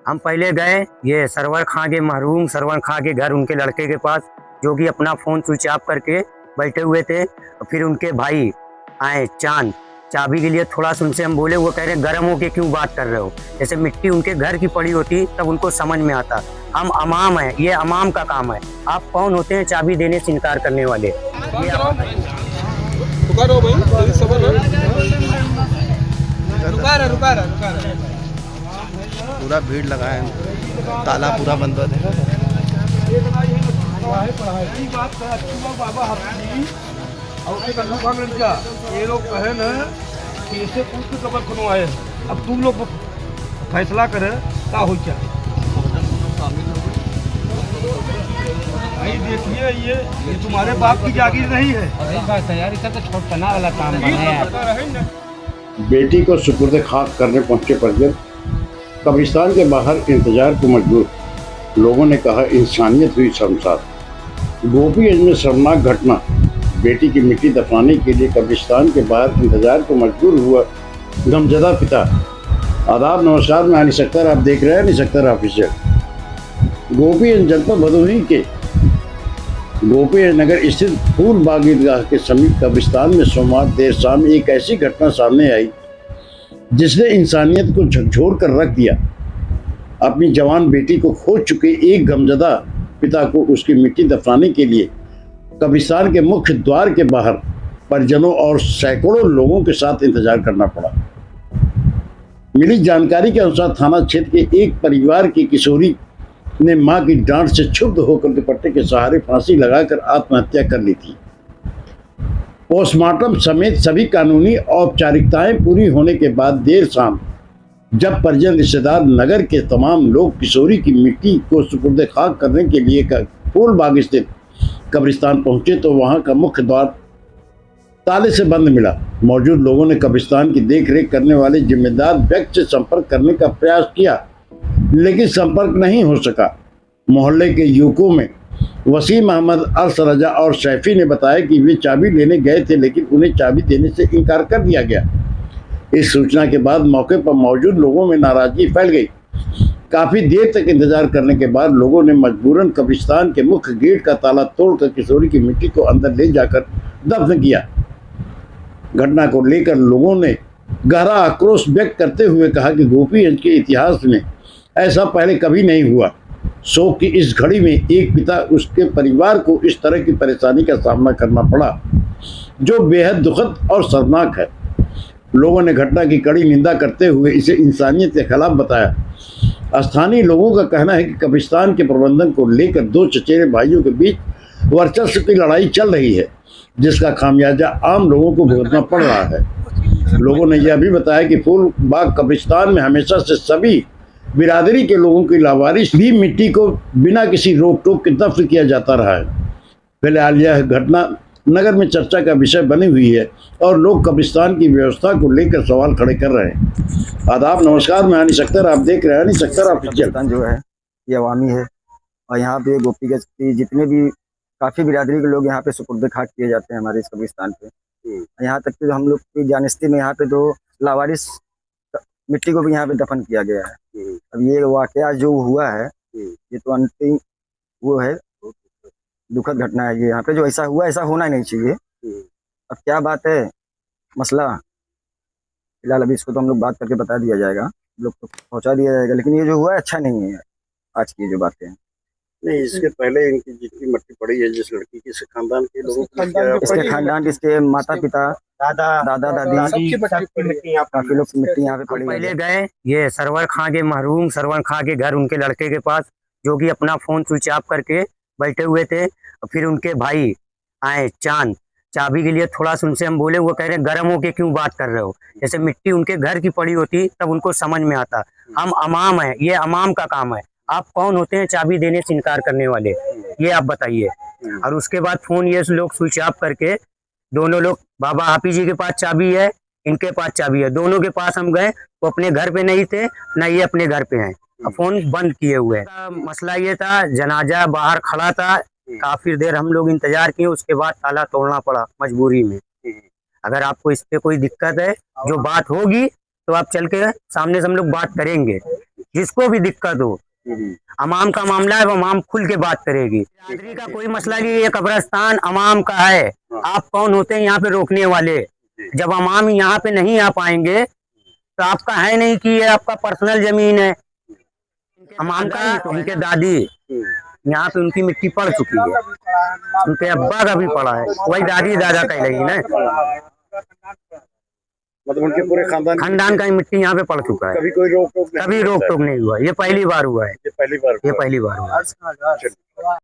हम पहले गए ये सरवर खां के मरहूम सरवर खां के घर, उनके लड़के के पास, जो कि अपना फोन स्विच ऑफ करके बैठे हुए थे। फिर उनके भाई आए चांद, चाबी के लिए थोड़ा सा उनसे हम बोले, वो कह रहे गर्म होके क्यों बात कर रहे हो, जैसे मिट्टी उनके घर की पड़ी होती तब उनको समझ में आता। हम अमाम है, ये अमाम का काम है। आप कौन होते हैं चाबी देने से इनकार करने वाले? ये पूरा भीड़ लगा है, ताला पूरा बंद है। ये लोग कहे न कि ऐसे कुछ कबर खुनवाए, अब तुम लोग फैसला करे क्या हो क्या। भाई देखिए ये तुम्हारे बाप की जागीर नहीं है। सही बात है यार, इसका तो छोटपना वाला काम है। बेटी को सुपुर्द खाक करने पहुंचे परिजन कब्रिस्तान के बाहर इंतजार को मजबूर। लोगों ने कहा इंसानियत हुई शर्मसार। गोपीगंज में शर्मनाक घटना, बेटी की मिट्टी दफनाने के लिए कब्रिस्तान के बाहर इंतजार को मजबूर हुआ गमजदा पिता। आदाब नमस्कार, मैं अली सक्तर, आप देख रहे हैं अली सक्तर ऑफिशियल। गोपीगंज जनपद भदोही के गोपीगंज नगर स्थित फूल बाग ईदगाह के समीप कब्रिस्तान में सोमवार देर शाम एक ऐसी घटना सामने आई जिसने इंसानियत को झकझोर कर रख दिया। अपनी जवान बेटी को खो चुके एक गमजदा पिता को उसकी मिट्टी दफनाने के लिए कब्रिस्तान के मुख्य द्वार के बाहर परिजनों और सैकड़ों लोगों के साथ इंतजार करना पड़ा। मिली जानकारी के अनुसार थाना क्षेत्र के एक परिवार की किशोरी ने मां की डांट से क्षुब्ध होकर दुपट्टे के सहारे फांसी लगाकर आत्महत्या कर ली थी। पोस्टमार्टम समेत सभी कानूनी औपचारिकताएं पूरी होने के बाद देर शाम जब परिजन रिश्तेदार नगर के तमाम लोग किशोरी की मिट्टी को सुपुर्द खाक करने के लिए फूल बाग स्थित कब्रिस्तान पहुंचे तो वहां का मुख्य द्वार ताले से बंद मिला। मौजूद लोगों ने कब्रिस्तान की देखरेख करने वाले जिम्मेदार व्यक्ति से संपर्क करने का प्रयास किया, लेकिन संपर्क नहीं हो सका। मोहल्ले के युवकों में वसीम अहमद, अर्श रजा और शैफी ने बताया कि वे चाबी लेने गए थे, लेकिन उन्हें चाबी देने से इनकार कर दिया गया। इस सूचना के बाद मौके पर मौजूद लोगों में नाराजगी फैल गई। काफी देर तक इंतजार करने के बाद लोगों ने मजबूरन कब्रिस्तान के मुख्य गेट का ताला तोड़कर किशोरी की मिट्टी को अंदर ले जाकर दफन किया। घटना को लेकर लोगों ने गहरा आक्रोश व्यक्त करते हुए कहा कि गोपीगंज के इतिहास में ऐसा पहले कभी नहीं हुआ। शोक की इस घड़ी में एक पिता उसके परिवार को इस तरह की परेशानी का सामना करना पड़ा, जो बेहद दुखद और शर्मनाक है। लोगों ने घटना की कड़ी निंदा करते हुए इसे इंसानियत के खिलाफ बताया। स्थानीय लोगों का कहना है कि कब्रिस्तान के प्रबंधन को लेकर दो चचेरे भाइयों के बीच वर्चस्व की लड़ाई चल रही है, जिसका खामियाजा आम लोगों को भुगतना पड़ रहा है। लोगों ने यह भी बताया कि फूल बाग कब्रिस्तान में हमेशा से सभी बिरादरी के लोगों की लावारिस भी मिट्टी को बिना किसी रोक टोक के दफन किया जाता रहा है। फिलहाल यह घटना नगर में चर्चा का विषय बनी हुई है और लोग कब्रिस्तान की व्यवस्था को लेकर सवाल खड़े कर रहे हैं। आदाब नमस्कार, मैं अली सक्तर, आप देख रहे हैं अली सक्तर ऑफिशियल। जो है ये अवामी है और यहाँ पे गोपीगंज की जितने भी काफ़ी बिरादरी के लोग यहाँ पे सुपुर्द खाक किए जाते हैं हमारे इस कब्रिस्तान पे। यहाँ तक कि हम लोग की जानस्ती में यहाँ पे दो लावारिस मिट्टी को भी यहाँ पे दफन किया गया है। अब ये वाकया जो हुआ है ये तो अंतिम वो है, दुखद घटना है ये। यहाँ पे जो ऐसा हुआ ऐसा होना ही नहीं चाहिए। अब क्या बात है मसला, फिलहाल अभी इसको तो हम लोग बात करके बता दिया जाएगा, लोग तो पहुँचा दिया जाएगा, लेकिन ये जो हुआ है अच्छा नहीं है आज की जो बातें हैं। नहीं, इसके पहले इनकी जितनी मिट्टी पड़ी है जिस लड़की की, इसके खानदान के लोगों इसके खानदान, इसके माता पिता, दादा दादी, काफी लोग की मिट्टी यहाँ पे पड़ी। पहले गए ये सरवर खां के मरहूम सरवर खां के घर, उनके लड़के के पास, जो कि अपना फोन स्विच ऑफ करके बैठे हुए थे। फिर उनके भाई आए चांद, चाबी के लिए थोड़ा सा उनसे हम बोले, वो कह रहे गर्म होके क्यों बात कर रहे हो, जैसे मिट्टी उनके घर की पड़ी होती तब उनको समझ में आता। हम अमाम है, ये अमाम का काम है। आप कौन होते हैं चाबी देने से इनकार करने वाले, ये आप बताइए। और उसके बाद फोन ये लोग स्विच ऑफ करके, दोनों लोग, बाबा हाफिज जी के पास चाबी है, इनके पास चाबी है, दोनों के पास हम गए, वो अपने घर पे नहीं थे ना ये अपने घर पे हैं, फोन बंद किए हुए हैं। मसला ये था, जनाजा बाहर खड़ा था, काफी देर हम लोग इंतजार किए, उसके बाद ताला तोड़ना पड़ा मजबूरी में। अगर आपको इस पे कोई दिक्कत है, जो बात होगी तो आप चल के सामने से हम लोग बात करेंगे। जिसको भी दिक्कत हो, अमाम का मामला है, वो अमाम खुल के बात करेगी। बिरादरी का कोई मसला नहीं, ये कब्रिस्तान अमाम का है। आप कौन होते हैं यहाँ पे रोकने वाले? जब अमाम यहाँ पे नहीं आ पाएंगे तो आपका है नहीं कि ये आपका पर्सनल जमीन है। अमाम का उनके दादी यहाँ पे उनकी मिट्टी पड़ चुकी है, उनके अब्बा का भी पड़ा है, वही दादी दादा कहलाएगी ना। मतलब उनके पूरे खानदान का ही मिट्टी यहाँ पे पड़ चुका है। कभी कोई रोक टोक कभी रोक टोक नहीं हुआ, ये पहली बार हुआ है। ये पहली बार ये पहली बार हुआ है।